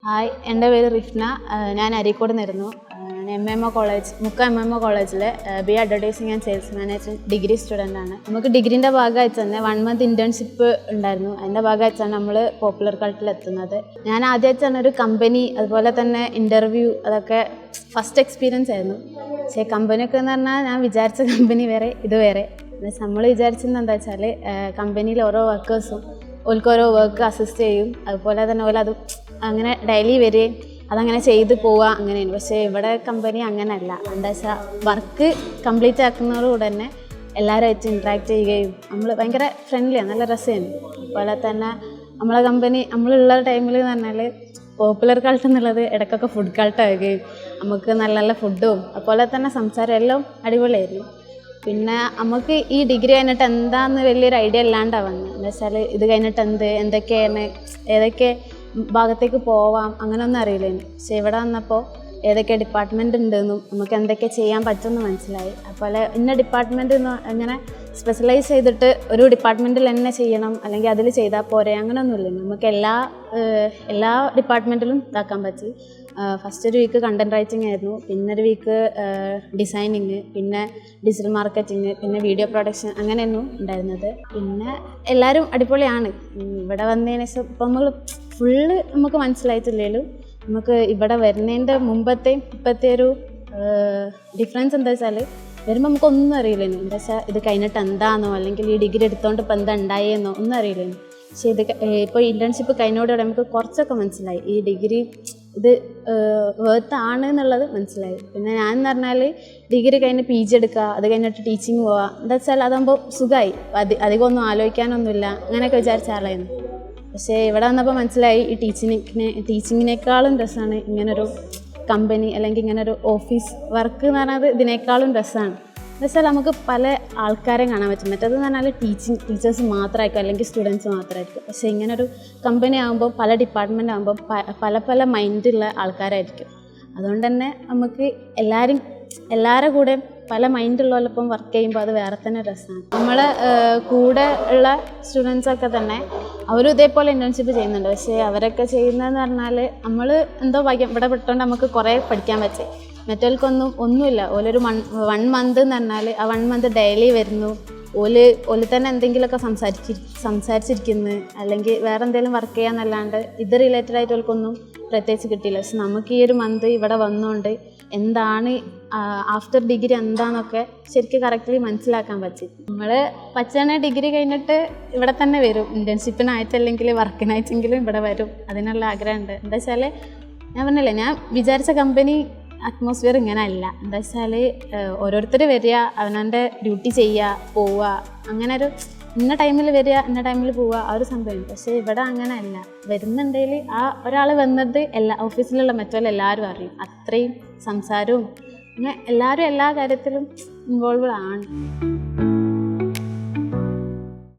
Hi, എൻ്റെ പേര് റിഫ്ന. ഞാൻ അരീക്കോട് നിന്നായിരുന്നു. മുക്ക കോളേജിൽ B advertising and sales management degree സ്റ്റുഡൻ്റാണ്. നമുക്ക് ഡിഗ്രീൻ്റെ ഭാഗമായിട്ട് തന്നെ 1 month ഇൻറ്റേൺഷിപ്പ് ഉണ്ടായിരുന്നു. അതിൻ്റെ ഭാഗമായിട്ടാണ് നമ്മൾ പോപ്പുലർ കൾട്ടിൽ എത്തുന്നത്. ഞാൻ ആദ്യമായിട്ടാണ് ഒരു കമ്പനി, അതുപോലെ തന്നെ ഇൻ്റർവ്യൂ, അതൊക്കെ ഫസ്റ്റ് എക്സ്പീരിയൻസ് ആയിരുന്നു. പക്ഷേ കമ്പനിയൊക്കെ എന്ന് പറഞ്ഞാൽ ഞാൻ വിചാരിച്ച കമ്പനി വേറെ, ഇത് വേറെ. നമ്മൾ വിചാരിച്ചത് എന്താ വെച്ചാൽ കമ്പനിയിൽ ഓരോ വർക്കേഴ്സും ഓൽക്കോരോ വർക്ക് അസിസ്റ്റ് ചെയ്യും, അതുപോലെ തന്നെ ഓലത് അങ്ങനെ ഡെയിലി വരികയും അതങ്ങനെ ചെയ്ത് പോവുക അങ്ങനെയാണ്. പക്ഷേ ഇവിടെ കമ്പനി അങ്ങനെയല്ല. എന്താ വെച്ചാൽ വർക്ക് കംപ്ലീറ്റ് ആക്കുന്നതോടുകൂടെ തന്നെ എല്ലാവരുമായിട്ട് ഇൻട്രാക്ട് ചെയ്യുകയും നമ്മൾ ഭയങ്കര ഫ്രണ്ട്ലിയാണ്, നല്ല രസമാണ്. അതുപോലെ തന്നെ നമ്മളെ കമ്പനി നമ്മളുള്ള ടൈമിൽ എന്ന് പറഞ്ഞാൽ പോപ്പുലർ കൾട്ട് എന്നുള്ളത് ഇടയ്ക്കൊക്കെ ഫുഡ് കൾട്ടാവുകയും നമുക്ക് നല്ല നല്ല ഫുഡും അതുപോലെ തന്നെ സംസാരം എല്ലാം അടിപൊളിയായിരുന്നു. പിന്നെ നമുക്ക് ഈ ഡിഗ്രി കഴിഞ്ഞിട്ട് എന്താണെന്ന് വലിയൊരു ഐഡിയ ഇല്ലാണ്ടാണ് വന്നത്. എന്താ വെച്ചാൽ ഇത് കഴിഞ്ഞിട്ട് എന്തൊക്കെയാണ്, ഏതൊക്കെ ഭാഗത്തേക്ക് പോവാം, അങ്ങനെയൊന്നും അറിയില്ലായിരുന്നു. പക്ഷേ ഇവിടെ വന്നപ്പോൾ ഏതൊക്കെ ഡിപ്പാർട്ട്മെൻ്റ് ഉണ്ടെന്നും നമുക്ക് എന്തൊക്കെ ചെയ്യാൻ പറ്റുമെന്ന് മനസ്സിലായി. അതുപോലെ ഇന്ന ഡിപ്പാർട്ട്മെൻറ്റ് ഇങ്ങനെ സ്പെഷ്യലൈസ് ചെയ്തിട്ട് ഒരു ഡിപ്പാർട്ട്മെൻറ്റിൽ തന്നെ ചെയ്യണം, അല്ലെങ്കിൽ അതിൽ ചെയ്താൽ പോരെ, അങ്ങനെയൊന്നുമില്ല. നമുക്ക് എല്ലാ ഡിപ്പാർട്ട്മെൻറ്റിലും ഇതാക്കാൻ പറ്റി. ഫസ്റ്റ് ഒരു വീക്ക് കണ്ടൻറ് റൈറ്റിംഗ് ആയിരുന്നു, പിന്നെ ഒരു വീക്ക് ഡിസൈനിങ്, പിന്നെ ഡിജിറ്റൽ മാർക്കറ്റിംഗ്, പിന്നെ വീഡിയോ പ്രൊഡക്ഷൻ, അങ്ങനെയായിരുന്നു ഉണ്ടായിരുന്നത്. പിന്നെ എല്ലാവരും അടിപൊളിയാണ്. ഇവിടെ വന്നതിന് ശേഷം ഇപ്പം നമ്മൾ ഫുള്ള് നമുക്ക് മനസ്സിലായിട്ടില്ലെങ്കിലും നമുക്ക് ഇവിടെ വരുന്നതിൻ്റെ മുമ്പത്തെയും ഇപ്പോഴത്തെ ഒരു ഡിഫറൻസ് എന്താ വെച്ചാൽ വരുമ്പോൾ നമുക്കൊന്നും അറിയില്ലായിരുന്നു. എന്താ വെച്ചാൽ ഇത് കഴിഞ്ഞിട്ട് എന്താണെന്നോ അല്ലെങ്കിൽ ഈ ഡിഗ്രി എടുത്തുകൊണ്ട് ഇപ്പോൾ എന്താ ഉണ്ടായെന്നോ ഒന്നും അറിയില്ലായിരുന്നു. പക്ഷേ ഇത് ഇപ്പോൾ ഇൻറ്റേൺഷിപ്പ് കഴിഞ്ഞോടുകൂടെ നമുക്ക് കുറച്ചൊക്കെ മനസ്സിലായി, ഈ ഡിഗ്രി ഇത് വർത്ത് ആണ് എന്നുള്ളത് മനസ്സിലായി. പിന്നെ ഞാൻ എന്ന് പറഞ്ഞാൽ ഡിഗ്രി കഴിഞ്ഞ് PG എടുക്കുക, അത് കഴിഞ്ഞിട്ട് ടീച്ചിങ് പോവുക, എന്താ വെച്ചാൽ അതാകുമ്പോൾ സുഖമായി, അധികം ഒന്നും ആലോചിക്കാനൊന്നുമില്ല, അങ്ങനെയൊക്കെ വിചാരിച്ച ആളായിരുന്നു. പക്ഷേ ഇവിടെ വന്നപ്പോൾ മനസ്സിലായി ഈ ടീച്ചിങ്ങിനേക്കാളും രസമാണ് ഇങ്ങനൊരു കമ്പനി അല്ലെങ്കിൽ ഇങ്ങനൊരു ഓഫീസ് വർക്ക് എന്ന് പറഞ്ഞാൽ ഇതിനേക്കാളും രസമാണ്. എന്ന് വെച്ചാൽ നമുക്ക് പല ആൾക്കാരെയും കാണാൻ പറ്റും. മറ്റേതെന്ന് പറഞ്ഞാൽ ടീച്ചേഴ്സ് മാത്രമായിരിക്കും അല്ലെങ്കിൽ സ്റ്റുഡൻസ് മാത്രമായിരിക്കും. പക്ഷേ ഇങ്ങനൊരു കമ്പനി ആകുമ്പോൾ പല ഡിപ്പാർട്ട്മെൻ്റ് ആകുമ്പോൾ പല മൈൻഡുള്ള ആൾക്കാരായിരിക്കും. അതുകൊണ്ട് തന്നെ നമുക്ക് എല്ലാവരുടെ കൂടെ പല മൈൻഡുള്ളവരൊപ്പം വർക്ക് ചെയ്യുമ്പോൾ അത് വേറെ തന്നെ രസമാണ്. നമ്മളെ കൂടെ ഉള്ള സ്റ്റുഡൻസൊക്കെ തന്നെ അവരും ഇതേപോലെ ഇൻറ്റേൺഷിപ്പ് ചെയ്യുന്നുണ്ട്. പക്ഷേ അവരൊക്കെ ചെയ്യുന്നതെന്ന് പറഞ്ഞാൽ നമ്മൾ എന്തോ ഭാഗ്യം ഇവിടെ വിട്ടുകൊണ്ട് നമുക്ക് കുറേ പഠിക്കാൻ പറ്റും. ഒന്നുമില്ല. ഓലൊരു 1 month എന്ന് പറഞ്ഞാൽ ആ 1 month ഡെയിലി വരുന്നു, ഓല് തന്നെ എന്തെങ്കിലുമൊക്കെ സംസാരിച്ചിരിക്കുന്നു, അല്ലെങ്കിൽ വേറെ എന്തെങ്കിലും വർക്ക് ചെയ്യാന്നല്ലാണ്ട് ഇത് റിലേറ്റഡ് ആയിട്ട് ഓൽക്കൊന്നും പ്രത്യേകിച്ച് കിട്ടിയില്ല. പക്ഷെ നമുക്ക് ഈ ഒരു മന്ത് ഇവിടെ വന്നുകൊണ്ട് എന്താണ് ആഫ്റ്റർ ഡിഗ്രി എന്താണെന്നൊക്കെ ശരിക്കും കറക്റ്റ്ലി മനസ്സിലാക്കാൻ പറ്റി. നമ്മൾ പച്ചനെ ഡിഗ്രി കഴിഞ്ഞിട്ട് ഇവിടെ തന്നെ വരും, ഇൻറ്റേൺഷിപ്പിനായിട്ടല്ലെങ്കിൽ വർക്കിനായിട്ടെങ്കിലും ഇവിടെ വരും. അതിനുള്ള ആഗ്രഹമുണ്ട്. എന്താ വെച്ചാൽ ഞാൻ പറഞ്ഞില്ലേ, ഞാൻ വിചാരിച്ച കമ്പനി അറ്റ്മോസ്ഫിയർ ഇങ്ങനെ അല്ല. എന്താ വെച്ചാൽ ഓരോരുത്തർ വരിക, അവനവൻ്റെ ഡ്യൂട്ടി ചെയ്യുക, പോവുക, അങ്ങനെ ഒരു ഇന്ന ടൈമിൽ വരിക, ഇന്ന ടൈമിൽ പോവുക, ആ ഒരു സംഭവം. പക്ഷേ ഇവിടെ അങ്ങനെ അല്ല. വരുന്നുണ്ടെങ്കിൽ ആ ഒരാൾ വന്നത് ഓഫീസിലുള്ള മറ്റുള്ളവരെല്ലാവരും അറിയും. അത്രയും സംസാരവും അങ്ങനെ എല്ലാവരും എല്ലാ കാര്യത്തിലും ഇൻവോൾവ് ആണ്.